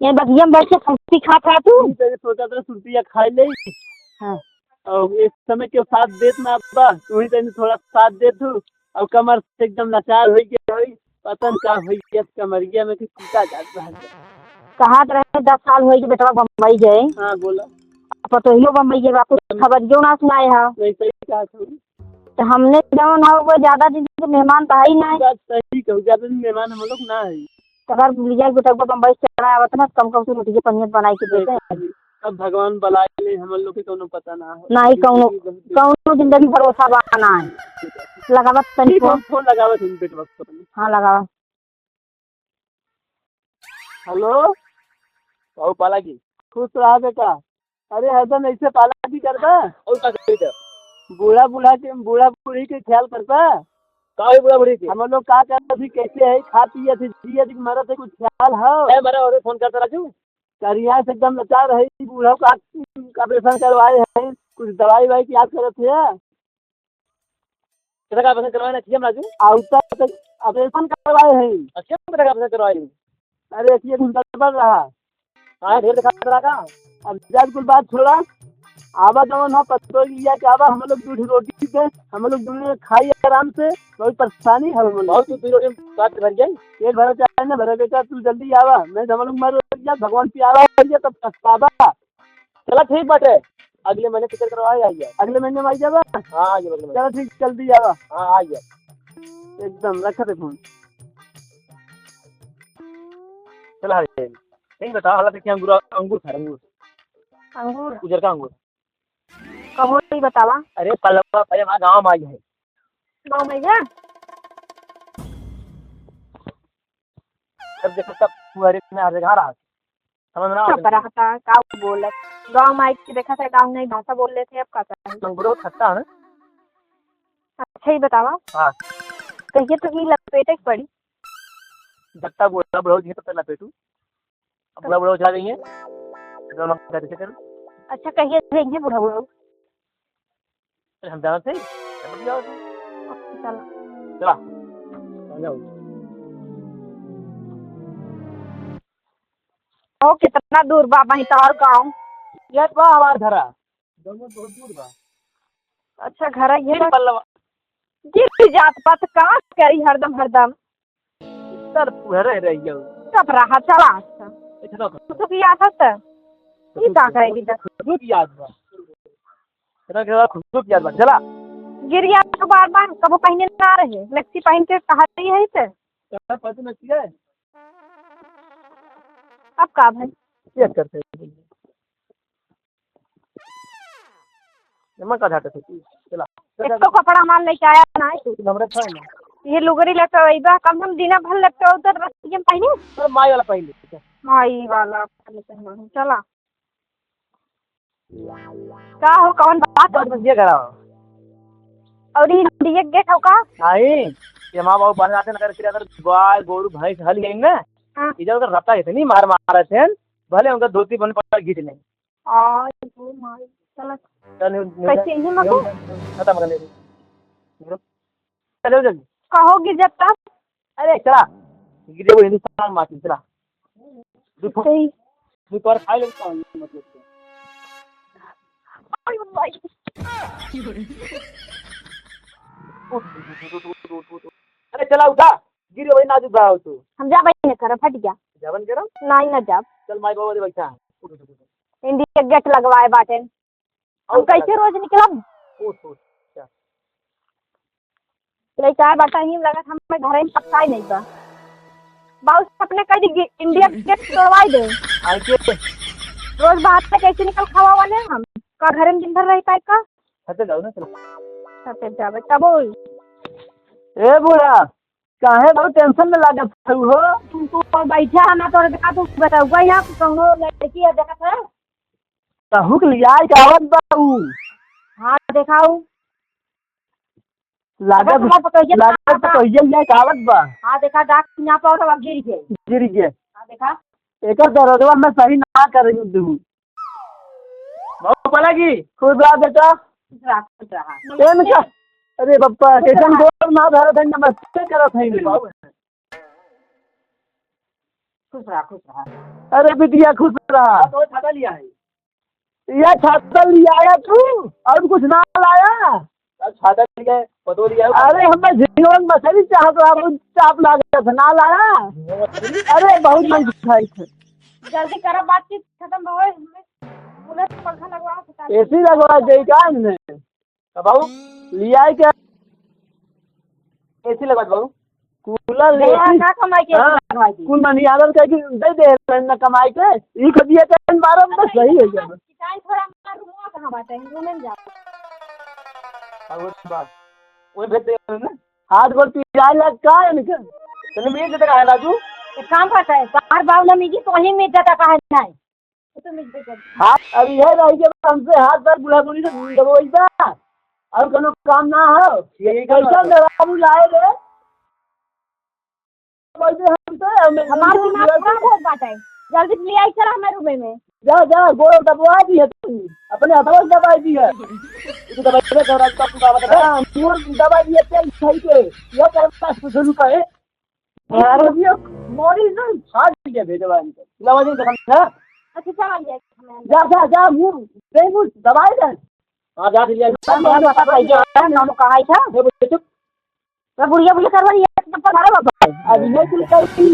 ये बगिया में बैठ के सुर्ती खा था तू। तेरे सोचा था सुर्तिया खाई ले। हाँ। और इस समय के साथ देत ना अब्बा तू ही तेने थोड़ा साथ दे तू। और कमर से एकदम लाचार हो गया होई। पतन का हो गया कमरिया में कि टूटा जाता है। कहा रहे 10 साल हुए कि बेटवा बम्बई गए। हाँ बोला। पतोहियो बम्बई गए आपको खबर जो ना सुनाए हा। नहीं सही कहा तू। तो हमने जवन हो वो ज्यादा दिन के मेहमान तो है ही नहीं। बात सही कहू ज्यादा दिन मेहमान हम लोग ना है। अगर लिया बेटा को बम्बई से चढ़ा आवत ना कम कम से रोटी के पनियत बनाई के देते हैं। अब भगवान बुलाए ले हम लोग के कोनो पता ना है। ना ही कौनो जिंदगी भरोसा बाना है। लगावत तनी फोन लगावत है बेटवा को। हाँ लगावा। हेलो कहू पाला की खुश रहा बेटा। अरे हरदम ऐसे पाला की करता और का करता बूढ़ा बूढ़ी के ख्याल करता का है बूढ़ा बूढ़ी के हम लोग का करता थी कैसे है खा पिए थे जिए थी मरा से कुछ ख्याल है मरा और फोन करता राजू करिया से एकदम लाचार है बूढ़ा का ऑपरेशन करवाए हैं कुछ दवाई वाई की याद करते थे कितना का ऑपरेशन करवाए ना किया राजू आउटर ऑपरेशन करवाए हैं। अच्छा कितना का ऑपरेशन करवाए। अरे एक घंटा बढ़ रहा हाँ ढेर दिखा रहा का। अब जब कुछ बात छोड़ा आवा जवन हो पत्तो लिया कि आवा हम लोग दूध रोटी पे हम लोग दोनों खाई आराम से बहुत परेशानी है हम लोग बहुत दूध रोटी पेट भर जाए पेट भर जाए ना भरे बेटा तू जल्दी आवा मैं हम लोग मर गया भगवान की आवा तब पछतावा। चला ठीक बाटे अगले महीने टिकट करवाए आइए अगले महीने में आई जावा। हाँ चलो ठीक जल्दी आवा। हाँ आइए एकदम रखा थे फोन। चला नहीं बता हालत क्या अंगूर अंगूर खा अंगूर उजर का अंगूर कब नहीं बतावा। अरे पलवा पहले वहाँ गाँव में आई है गाँव में जा तब देखो तब फुहारे में हर जगह रहा समझ ना रहा था का बोल गाँव में आई के देखा था गाँव नहीं भाषा बोल रहे थे अब कहता है अंगूर खट्टा है ना। अच्छा ही बतावा। हाँ कहिए तो ही लपेटे पड़ी जट्टा बोला बड़ो जी तो लपेटू अब बड़ा चला गई है दोनों कैसे करूं। अच्छा कहिए देंगे बुढ़ा बुढ़ा हम जाना थे चला चला ओ कितना दूर बा वहीं तोहर गाँव। ये बा हमार घरा दोनों बहुत दूर बा। अच्छा घर ये पल्लवा जिस जात पात का करी हरदम सर पुहरे रही है सब रहा चला। अच्छा तो की याद है ये का करेगी खुद याद बा तेरा के खुद याद बा। चला गिरिया तो बार बार कबो पहने ना रहे मैक्सी पहन के कहा रही है इसे क्या पता नहीं है अब का भाई क्या करते हैं नमक का घाटा थी। चला एक तो कपड़ा माल लेके आया ना हमरा था ना ये लुगरी लेके आइबा कम हम दिन भर लेके उधर रस्ते में पहने तो माई वाला पहले माई वाला चला का हो कौन बात ये करा और ये गेट हो का नहीं ये माँ बाबू बन जाते ना फिर अगर गाय गोरू भैंस हल गई ना इधर उधर रफ्ता इतनी मार मार थे भले उनका धोती बन पर घीच नहीं चलो कैसे ही मको खत्म कर ले चलो जल्दी कहोगी जब तक। अरे चला गिरे वो हिंदुस्तान माटी चला दूध और खाई लेता हूँ मतलब अरे चला उठा गिरे वही नाजुक रहा हो तू हम जा भाई कर फट गया जवन करो नहीं ना जा चल माई बाबा दे बैठा इंडिया गेट लगवाए बाटे हम कैसे रोज निकलब लेके आए बाटा ही लगा हमें घर में पक्का नहीं बा बाउस अपने कह दी इंडिया गेट तोड़वाई दे रोज बाहर से कैसे निकल खावा वाले हम का घर में दिन भर रह पाए का छते जाओ ना चलो छते जावे तब ए बुढ़ा काहे बहुत टेंशन में लागत हो तुमको बैठा है ना तो देखा तू बताऊंगा यहाँ कहूँ लड़की है देखा है कहूँ के लिया आवत बाऊ हाँ दिखाऊ लागत तो ये आवत बा। हाँ देखा डाक यहाँ पर तो गिर गए हाँ देखा एक दरदवा मैं सही ना कर रही हूँ बहुत बोला की खुद रहा बेटा अरे पप्पा कैसे गोर ना धरत है नमस्ते करत है बाबू। खुश रहा। अरे बिटिया खुश रहा। तो छाता लिया है। यह छाता लिया आया तू और कुछ ना लाया। छाता लिया है, पतो लिया है। अरे हमें झींगवन मछली चाहत रहा चाप लागे था ना लाया। अरे बहुत मन खाई थे। जल्दी करो, बातचीत खत्म हो गई। कूलर से पंखा लगवाओ। एसी लगवा दे का ने बाबू लिया है क्या। एसी लगवा दो बाबू। कूलर का कमाई के लगवाई दी। कुल मनी आदर कह के दे दे न कमाई के ई खदिया के बारे में सही है क्या। किसान थोड़ा हमारा रूम कहां बात है, रूम में जाओ। और बात वो भेज दे ना। हाथ गोड़ पिया लग का है निकल। तने मिल देता है राजू। एक काम करता है, कार बाव ना मिली तो ही मिल जाता काहे नहीं। तो मिल देता। हाथ अभी है रही के हमसे हाथ पर बुला बुली से दबोईता और कोनो काम ना हो। यही कैसा दवाई लाए रे वैसे हम तो हमारा दिमाग खराब हो जाता है। जल्दी ले आई चला हमारे रूम में। जा जा गोड़ दबवा दी है तू अपने हाथों से दबाई दी है। तू दवाई दे कर राजू का पूरा बता। हां मोर दबाई दी है चल सही के ये करता शुरू का है। यार ये मोरी से हाथ के भेजवा इनको लवा दे समझा। अच्छा चला लिया। जा जा जा मुंह दे मुंह दबाई दे। हां जा लिया। नाम कहा था चुप मैं बुढ़िया बुढ़िया करवा ये पर मारा बाबा। अब ये कुल करी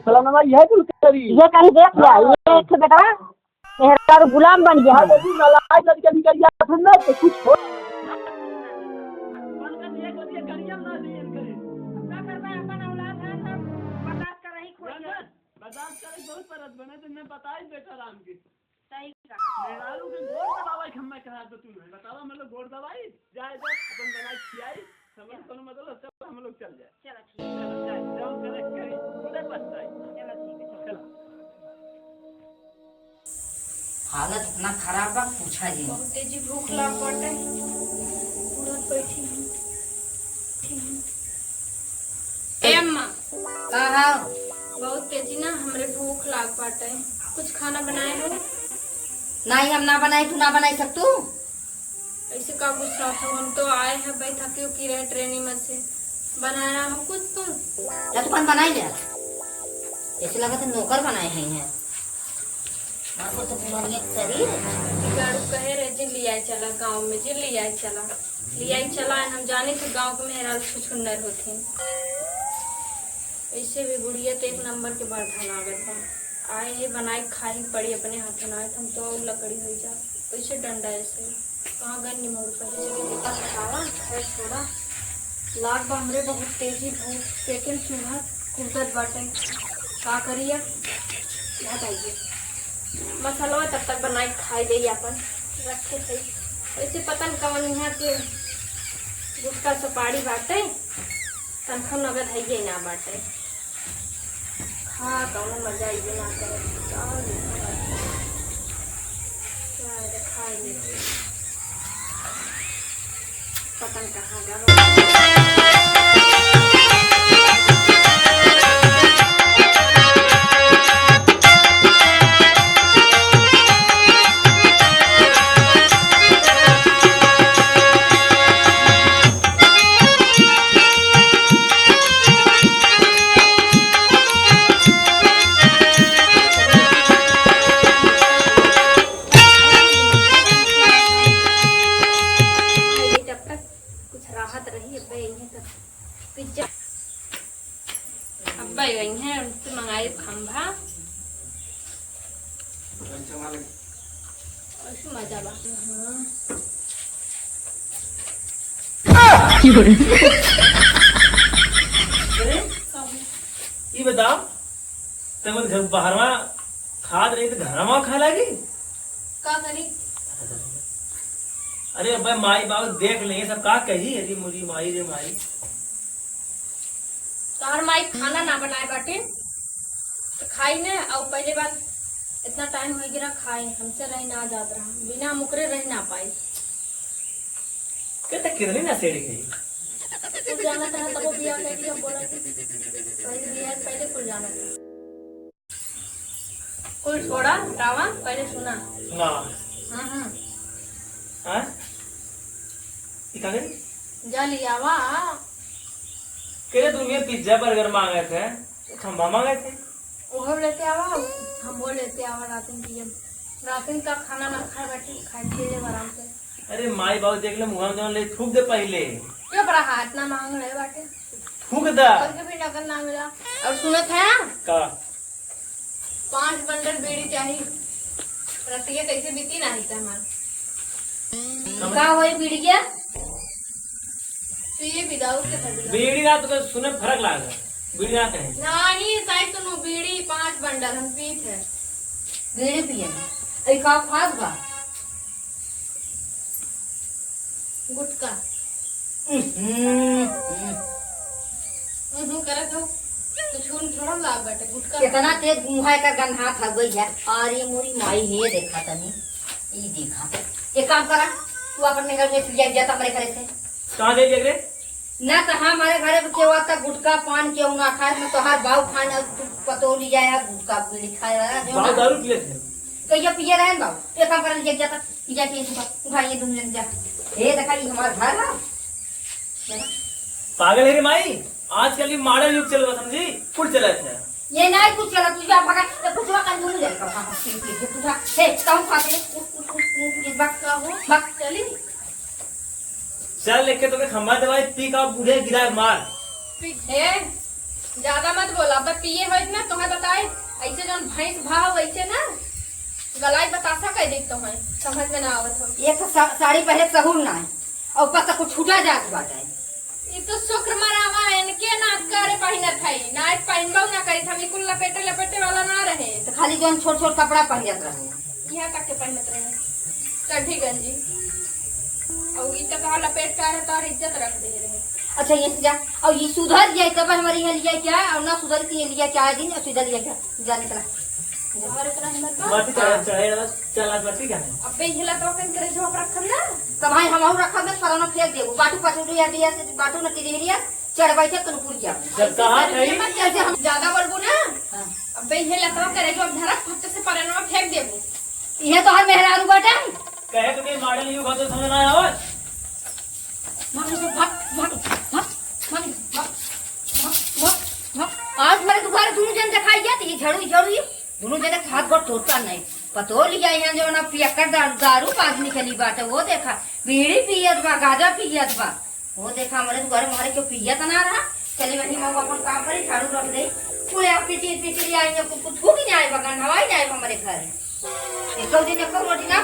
सलाम नवा ये कुल करी ये कहीं देख लिया ये एक बेटा मेरा गुलाम बन गया। यदि नलाई लड़के निकल गया फिर ना तो कुछ हो। बहुत परत बने तो मैं बताई बेटा राम की सही कहा। मेरारू के गोड़ दवाई खम्मा कहा तो तू नहीं बतावा मतलब गोड़ दवाई जाए जा अपन दवाई खिलाई समझ कोनो मतलब सब हम लोग चल जाए। चलो ठीक है चलो जाए जाओ करे करी उधर बस जाए। चलो ठीक है चलो। हालत इतना खराब बा पूछा जी। बहुत तेजी भूख लाग बाटे। उड़त बैठी हूँ। ए अम्मा कहा बहुत तेजी ना हमरे भूख लाग बाटे। कुछ खाना बनाए हो? नहीं हम ना बनाई तू ना बनाई सकतू। ऐसे का गुस्सा था, हम तो आए हैं भाई थके की रहे ट्रेनिंग में से। बनाया हो कुछ तुम? या दुकान बनाई ले ऐसे लगा तो नौकर बनाए हैं मारो तो पूरा शरीर। गाड़ू कहे रहे जिन लिया चला गांव में, जिन लिया चला हम जाने थे गांव के मेहरा छुछुंडर होते। ऐसे भी गुड़िया तो एक नंबर के बाद लागत बा। आए ये बनाई खाई पड़ी अपने हाथ में। हम तो लकड़ी हो जा कैसे डंडा ऐसे कहाँ गए निमोड़ पर बेटा खावा खैर छोड़ा लाग बा हमरे बहुत तेजी भूख सेकंड चूल्हा कूदत बाटे का करिए। बताइए मसाला तब तक बनाई खाई दे अपन रखे थे। वैसे पता नहीं कवन यहाँ के गुटका सुपारी बाटे तनखा नगद है ये ना बाटे। हाँ कौन मजा ये ना करे खा लेते पतन कहाँ गया। पिज्जा अब्बा गई हैं उनसे मंगाए खंभा ऐसे मजा बा। ये बताओ तुम घर बाहरवा खाद रही तो घरवा खा लगी का करी? अरे अब माई बाबू देख ले सब का कही अरे मुरी माई रे माई तार माई खाना ना बनाए बाटे तो खाई ने और पहले बात इतना टाइम हो गया खाए हमसे रह ना जात रहा बिना मुकरे रह ना पाई। कहता कितनी ना सेड़ी गई कुल जाना था तब वो बिया कह दिया बोला पहले बिया पहले कुल जाना था कुल छोड़ा रावा पहले सुना। ना हाँ हाँ हाँ ये का गई जा लिया वा के तुम्हें पिज्जा बर्गर मांगे थे, खम्बा मांगे थे। वो लेते आवा, हम वो लेते आवा रातिन की। रातिन का खाना ना खाए बैठे खाए ले आराम से। अरे माई बाबू देख ले मुँह में ले थूक दे पहले। क्यों बड़ा हाथ ना मांग रहे बाटे, थूक दा। और के भी नगर ना मिला। और सुने थे का 5 बंडल बीड़ी चाहिए, रतिया कैसे बीती नहीं था हमार। का होई बीड़ी के तो ये विदाउट के था बीड़ी ना तो सुने फर्क लागा, बीड़ी ना कहे। नहीं साइड सुनो, बीड़ी 5 बंडल हम पी थे। बीड़ी पिए ऐ का खास बा गुटका करत हो तो छून थोड़ा लाग बाटे गुटका। कितना तेज मुहाय का गंधा था गई है। अरे मोरी माई हे देखा तनी ई देखा। एक काम करा तू अपन घर में ले जाता हमारे घर से। कहाँ दे दिया रे? ना तो हमारे घर में केवा तक गुटखा पान क्यों ना खाए, मैं तो हर बाऊ खाना पतो लिया है गुटखा पी खाए बाबू दारू पिए थे। तो ये पिए रहे बाबू। एक काम कर ले जाता जाके उठाइए तुम जन जा। ये देखा ये हमारा घर है। पागल है रे माई, आजकल ये मॉडर्न युग चल रहा समझी, फुल चला थे। ये नहीं कुछ चला तुझे आप भगा तो कुछ वक्त दूर जाएगा। तुझा हे कहूं खाते इस वक्त का हो वक्त चली चल लेके तो खम्बा दवाई पी का बूढ़े गिरा मार। ज्यादा मत बोला, अब पिए हो ना तुम्हें बताए ऐसे जो भैंस भाव वैसे ना गलाई बतासा कह देते हैं, समझ में ना आवत हो। एक साड़ी पहले सहूर ना है और ऊपर तक कुछ छूटा जात बाटे। ये तो शुक्र मनावा है इनके नाच करे पहिनत है, नाच पहनबो ना करे हम कुल लपेटे लपेटे वाला ना रहे तो खाली जो छोट छोट कपड़ा पहनत रहे यहाँ तक के पहिनत रहे कभी गंजी और ये तो लपेट कर है तो इज्जत रख दे रहे। अच्छा ये से जा और ये सुधर जाए तब हमारे यहाँ लिया क्या और ना सुधर के लिया क्या दिन और सुधर लिया क्या जाने चला और इतना हिम्मत बा? माटी चढ़े चल आज माटी क्या है? अबे हिला तो कन करे जो रखम ना तब भाई हम रखा में फराना फेंक देबो बाटू पाछू दिया दिया से बाटू न तिरी लिया चढ़ बैठे कनपुर जा। जब कहा नहीं मत जैसे हम ज्यादा बोलबो ना हां अबे हिला तो करे जो धरक फट से परनवा फेंक देबो। ये तो हर मेहरारू बाटे कहे तो कि मॉडर्न युग हो तो समझ ना आवे। मांग से भाग भाग भाग मांग भाग आज मेरे दुकान दोनों जन दिखाई जाती है झड़ू दोनों जने खाद को टोटा नहीं पतो लिया यहाँ जो ना पियकर दारू पास निकली बाटे वो देखा बीड़ी पियत बा गाजा पियत बा वो देखा हमारे घर हमारे क्यों पियत ना रहा। चली वही मैं अपन काम करे झाड़ू रख दे पूरे आप पिटी आई कुछ थूक नहीं आए बगन हवाई नहीं आए हमारे घर एक दिन एक रोटी ना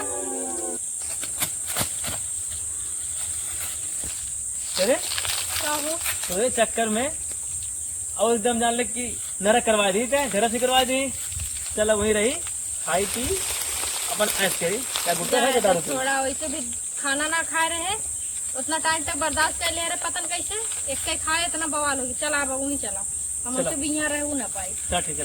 अरे क्या हो तो ये चक्कर में और एकदम जान ले कि नरक करवा दी थे, घर से करवा दी। चलो वही रही खाई पी अपन ऐस करी क्या गुट्टा है दारू पी। थोड़ा वैसे भी खाना ना खा रहे हैं उतना टाइम तक बर्दाश्त कर ले रहे पतन कैसे एक खाए इतना बवाल होगी। चला अब वहीं चला हम चलो। भी यहाँ रहे ना पाई। चल ठीक है।